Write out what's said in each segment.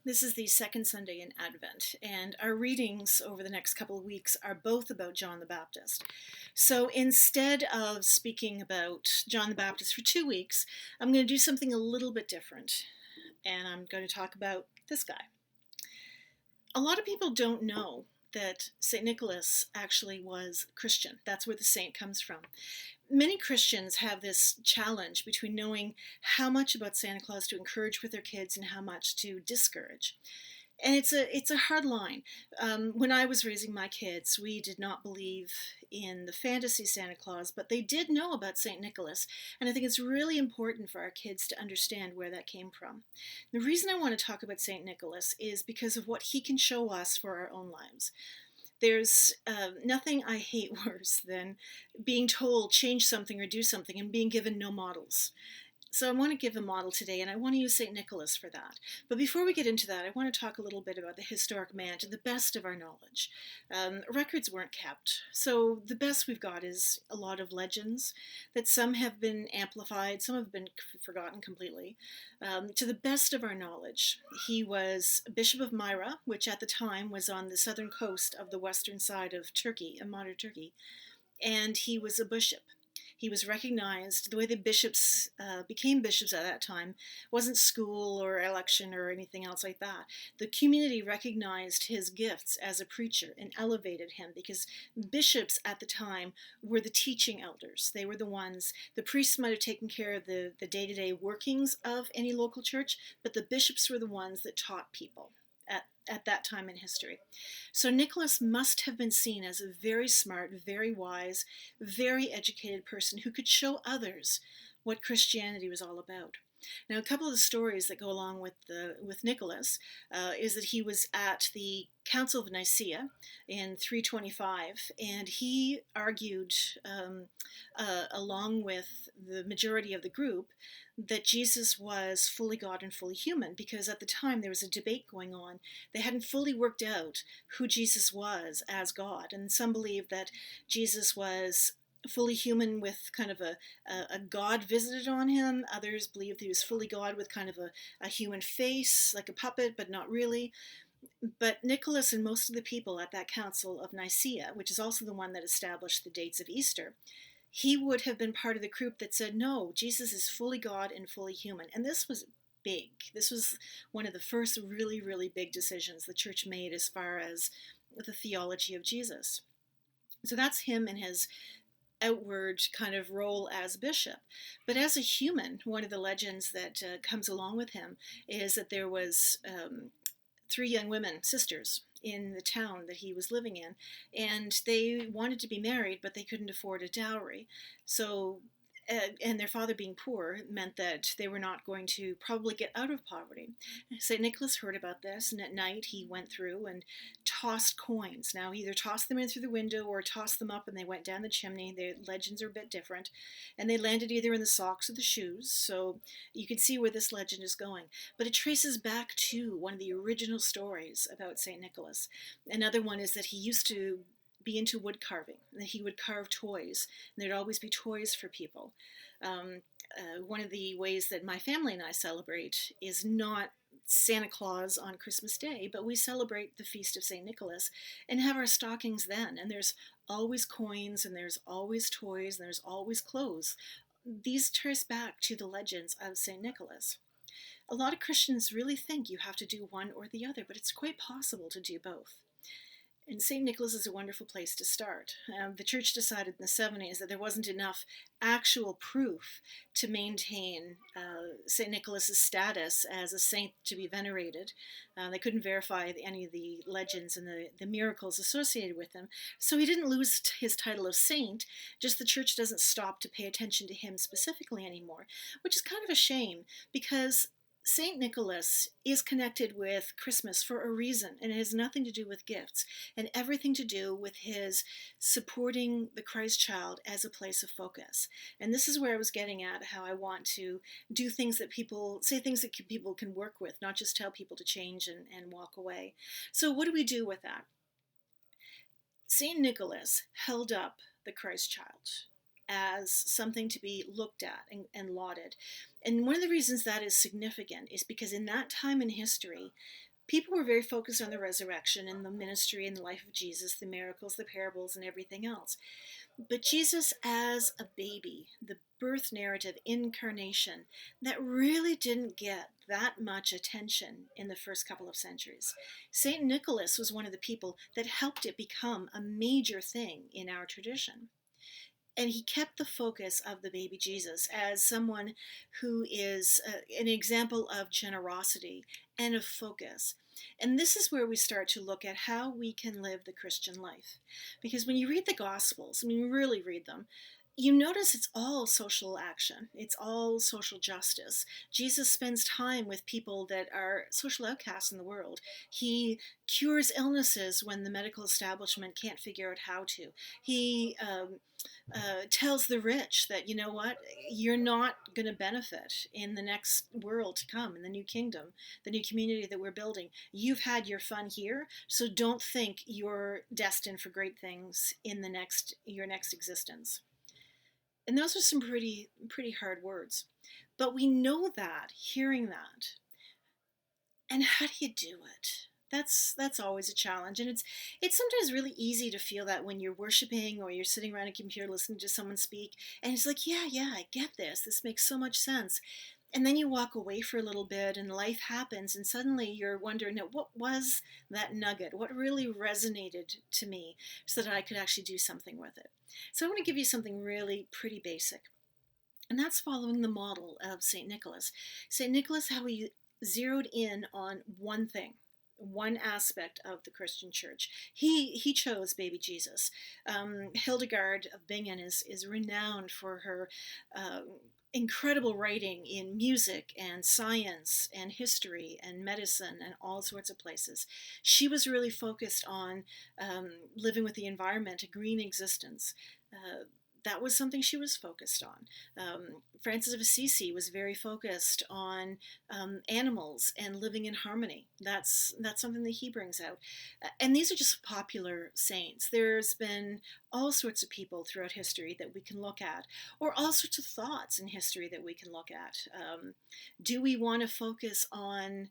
This is the second Sunday in Advent, and our readings over the next couple of weeks are both about John the Baptist. So instead of speaking about John the Baptist for 2 weeks, I'm going to do something a little bit different, and I'm going to talk about this guy. A lot of people don't know that St. Nicholas actually was Christian. That's where the saint comes from. Many Christians have this challenge between knowing how much about Santa Claus to encourage with their kids and how much to discourage. And it's a hard line. When I was raising my kids, we did not believe in the fantasy Santa Claus, but they did know about St. Nicholas, and I think it's really important for our kids to understand where that came from. The reason I want to talk about St. Nicholas is because of what he can show us for our own lives. There's nothing I hate worse than being told change something or do something and being given no models. So I want to give a model today, and I want to use St. Nicholas for that. But before we get into that, I want to talk a little bit about the historic man to the best of our knowledge. Records weren't kept, so the best we've got is a lot of legends that some have been amplified, some have been forgotten completely. To the best of our knowledge, he was Bishop of Myra, which at the time was on the southern coast of the western side of Turkey, modern Turkey, and he was a bishop. He was recognized. The way the bishops became bishops at that time wasn't school or election or anything else like that. The community recognized his gifts as a preacher and elevated him because bishops at the time were the teaching elders. They were the ones, the priests might have taken care of the day-to-day workings of any local church, but the bishops were the ones that taught people at that time in history. So Nicholas must have been seen as a very smart, very wise, very educated person who could show others what Christianity was all about. Now, a couple of the stories that go along with Nicholas is that he was at the Council of Nicaea in 325, and he argued, along with the majority of the group, that Jesus was fully God and fully human, because at the time there was a debate going on. They hadn't fully worked out who Jesus was as God, and some believed that Jesus was fully human with kind of a God visited on him. Others believed he was fully God with kind of a human face, like a puppet, but not really. But Nicholas and most of the people at that Council of Nicaea, which is also the one that established the dates of Easter, he would have been part of the group that said, no, Jesus is fully God and fully human. And this was big. This was one of the first really, really big decisions the church made as far as the theology of Jesus. So that's him and his outward kind of role as bishop. But as a human, one of the legends that comes along with him is that there was three young women, sisters, in the town that he was living in, and they wanted to be married, but they couldn't afford a dowry. So and their father being poor meant that they were not going to probably get out of poverty. St. Nicholas heard about this, and at night he went through and tossed coins. Now, he either tossed them in through the window or tossed them up and they went down the chimney. The legends are a bit different. And they landed either in the socks or the shoes, so you can see where this legend is going. But it traces back to one of the original stories about St. Nicholas. Another one is that he used to be into wood carving, that he would carve toys, and there'd always be toys for people. One of the ways that my family and I celebrate is not Santa Claus on Christmas Day, but we celebrate the Feast of St. Nicholas and have our stockings then. And there's always coins, and there's always toys, and there's always clothes. These trace back to the legends of St. Nicholas. A lot of Christians really think you have to do one or the other, but it's quite possible to do both. And St. Nicholas is a wonderful place to start. The church decided in the 70s that there wasn't enough actual proof to maintain St. Nicholas's status as a saint to be venerated. They couldn't verify any of the legends and the miracles associated with him. So he didn't lose his title of saint, just the church doesn't stop to pay attention to him specifically anymore, which is kind of a shame because St. Nicholas is connected with Christmas for a reason, and it has nothing to do with gifts and everything to do with his supporting the Christ child as a place of focus. And this is where I was getting at, how I want to do things that people, say things that people can work with, not just tell people to change and walk away. So what do we do with that? St. Nicholas held up the Christ child as something to be looked at and lauded. And one of the reasons that is significant is because in that time in history, People were very focused on the resurrection and the ministry and the life of Jesus, the miracles, the parables, and everything else. But Jesus as a baby, the birth narrative, incarnation, that really didn't get that much attention in the first couple of centuries. St. Nicholas was one of the people that helped it become a major thing in our tradition. And he kept the focus of the baby Jesus as someone who is an example of generosity and of focus. And this is where we start to look at how we can live the Christian life. Because when you read the Gospels, I mean, really read them, you notice it's all social action. It's all social justice. Jesus spends time with people that are social outcasts in the world. He cures illnesses when the medical establishment can't figure out how to. He tells the rich that, you know what, you're not going to benefit in the next world to come, in the new kingdom, the new community that we're building. You've had your fun here, so don't think you're destined for great things in your next existence. And those are some pretty hard words. But we know that, hearing that. And how do you do it? That's always a challenge, and it's sometimes really easy to feel that when you're worshiping or you're sitting around a computer listening to someone speak, and it's like, yeah, I get this. This makes so much sense. And then you walk away for a little bit, and life happens, and suddenly you're wondering, now, what was that nugget? What really resonated to me so that I could actually do something with it? So I want to give you something really pretty basic. And that's following the model of St. Nicholas. St. Nicholas, how he zeroed in on one thing, one aspect of the Christian church. He chose baby Jesus. Hildegard of Bingen is renowned for her incredible writing in music and science and history and medicine and all sorts of places. She was really focused on living with the environment, a green existence. That was something she was focused on. Francis of Assisi was very focused on animals and living in harmony. That's something that he brings out. And these are just popular saints. There's been all sorts of people throughout history that we can look at, or all sorts of thoughts in history that we can look at. Do we want to focus on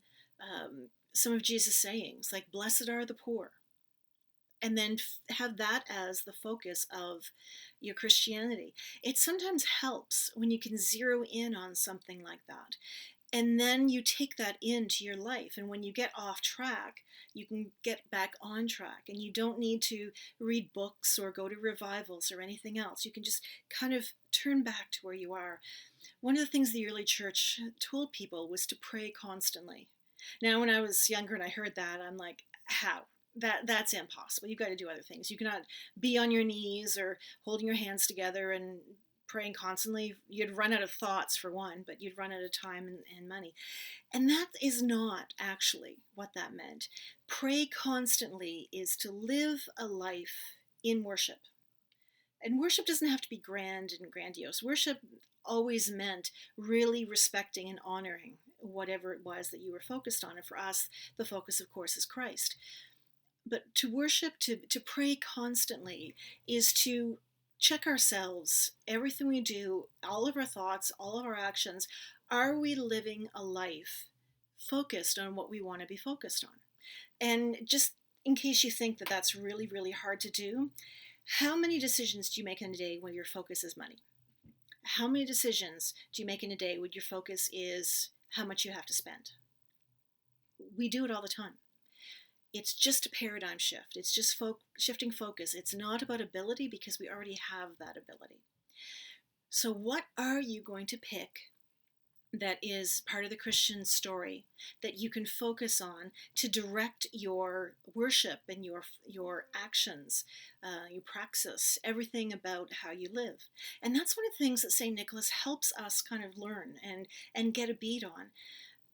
some of Jesus' sayings, like "Blessed are the poor"? And then have that as the focus of your Christianity. It sometimes helps when you can zero in on something like that. And then you take that into your life. And when you get off track, you can get back on track. And you don't need to read books or go to revivals or anything else. You can just kind of turn back to where you are. One of the things the early church told people was to pray constantly. Now, when I was younger and I heard that, I'm like, how? That's impossible. You've got to do other things. You cannot be on your knees or holding your hands together and praying constantly. You'd run out of thoughts, for one, but you'd run out of time and money. And that is not actually what that meant. Pray constantly is to live a life in worship. And worship doesn't have to be grand and grandiose. Worship always meant really respecting and honoring whatever it was that you were focused on. And for us, the focus, of course, is Christ. But to worship, to pray constantly, is to check ourselves, everything we do, all of our thoughts, all of our actions. Are we living a life focused on what we want to be focused on? And just in case you think that that's really, really hard to do, how many decisions do you make in a day when your focus is money? How many decisions do you make in a day when your focus is how much you have to spend? We do it all the time. It's just a paradigm shift. It's just shifting focus. It's not about ability, because we already have that ability. So what are you going to pick that is part of the Christian story that you can focus on to direct your worship and your actions, your praxis, everything about how you live? And that's one of the things that St. Nicholas helps us kind of learn and get a beat on.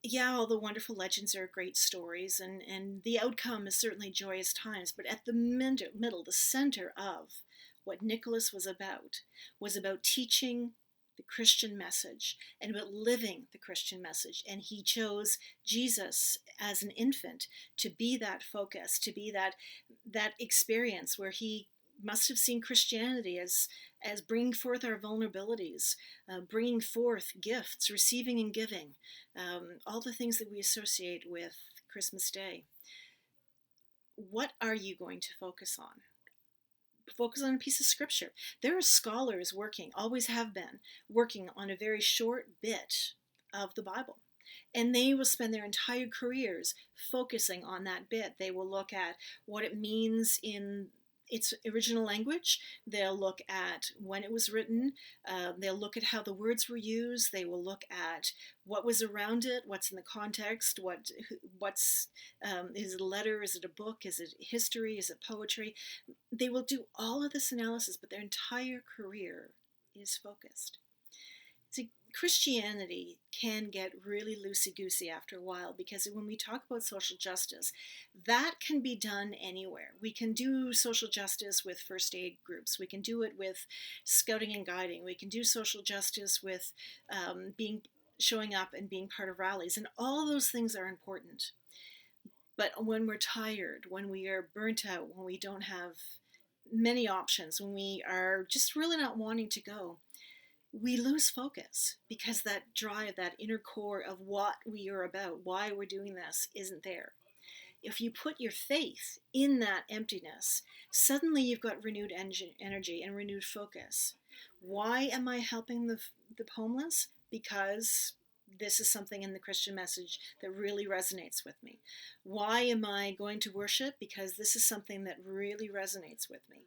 Yeah, all the wonderful legends are great stories, and the outcome is certainly joyous times, but at the middle, the center of what Nicholas was about teaching the Christian message and about living the Christian message. And he chose Jesus as an infant to be that focus, to be that experience where he must have seen Christianity as bringing forth our vulnerabilities, bringing forth gifts, receiving and giving, all the things that we associate with Christmas Day. What are you going to focus on? Focus on a piece of scripture. There are scholars working, always have been, working on a very short bit of the Bible. And they will spend their entire careers focusing on that bit. They will look at what it means in its original language. They'll look at when it was written. They'll look at how the words were used. They will look at what was around it, what's in the context, what's is it a letter, is it a book, is it history, is it poetry. They will do all of this analysis, but their entire career is focused. See, Christianity can get really loosey-goosey after a while, because when we talk about social justice, that can be done anywhere. We can do social justice with first aid groups. We can do it with scouting and guiding. We can do social justice with showing up and being part of rallies. And all those things are important. But when we're tired, when we are burnt out, when we don't have many options, when we are just really not wanting to go, we lose focus, because that drive, that inner core of what we are about, why we're doing this, isn't there. If you put your faith in that emptiness, suddenly you've got renewed energy and renewed focus. Why am I helping the homeless? Because this is something in the Christian message that really resonates with me. Why am I going to worship? Because this is something that really resonates with me.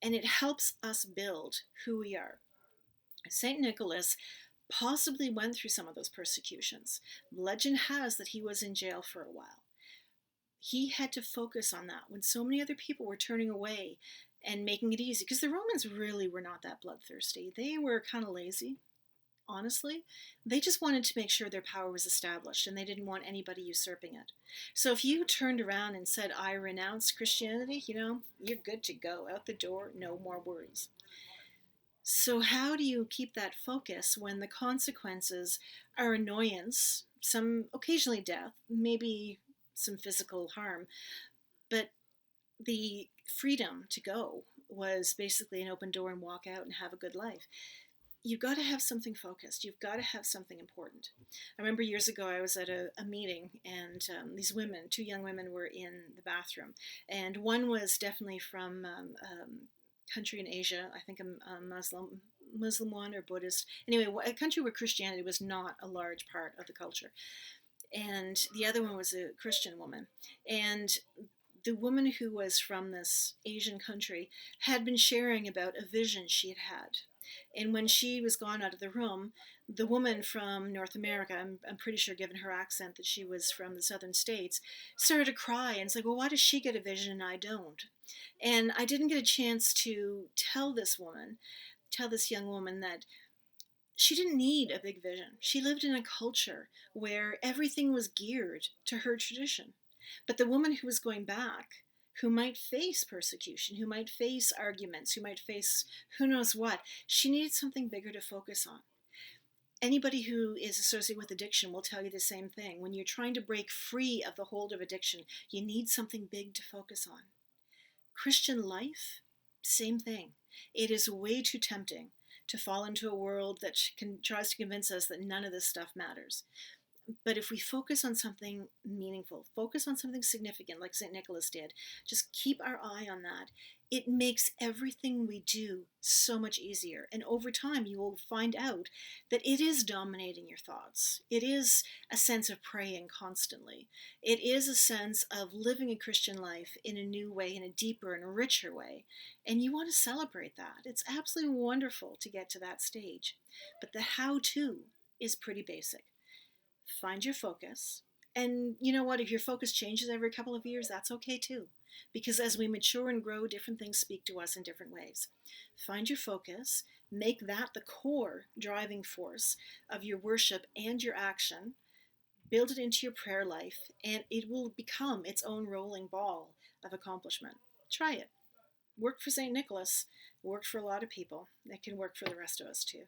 And it helps us build who we are. St. Nicholas possibly went through some of those persecutions. Legend has that he was in jail for a while. He had to focus on that when so many other people were turning away and making it easy, because the Romans really were not that bloodthirsty. They were kind of lazy, honestly. They just wanted to make sure their power was established, and they didn't want anybody usurping it. So if you turned around and said, I renounce Christianity, you're good to go. Out the door, no more worries. So how do you keep that focus when the consequences are annoyance, some occasionally death, maybe some physical harm, but the freedom to go was basically an open door and walk out and have a good life? You've got to have something focused. You've got to have something important. I remember years ago I was at a meeting, and these women, two young women, were in the bathroom, and one was definitely from country in Asia, I think a Muslim one or Buddhist. Anyway, a country where Christianity was not a large part of the culture. And the other one was a Christian woman. And the woman who was from this Asian country had been sharing about a vision she had had. And when she was gone out of the room, the woman from North America, I'm pretty sure given her accent that she was from the southern states, started to cry, and it's like, well, why does she get a vision and I don't? And I didn't get a chance to tell this young woman, that she didn't need a big vision. She lived in a culture where everything was geared to her tradition. But the woman who was going back, who might face persecution, who might face arguments, who might face who knows what, she needed something bigger to focus on. Anybody who is associated with addiction will tell you the same thing. When you're trying to break free of the hold of addiction, you need something big to focus on. Christian life, same thing. It is way too tempting to fall into a world that tries to convince us that none of this stuff matters. But if we focus on something meaningful, focus on something significant like St. Nicholas did, just keep our eye on that, it makes everything we do so much easier. And over time, you will find out that it is dominating your thoughts. It is a sense of praying constantly. It is a sense of living a Christian life in a new way, in a deeper and richer way. And you want to celebrate that. It's absolutely wonderful to get to that stage. But the how-to is pretty basic. Find your focus. And you know what? If your focus changes every couple of years, that's okay too. Because as we mature and grow, different things speak to us in different ways. Find your focus. Make that the core driving force of your worship and your action. Build it into your prayer life, and it will become its own rolling ball of accomplishment. Try it. Worked for St. Nicholas. Worked for a lot of people. It can work for the rest of us too.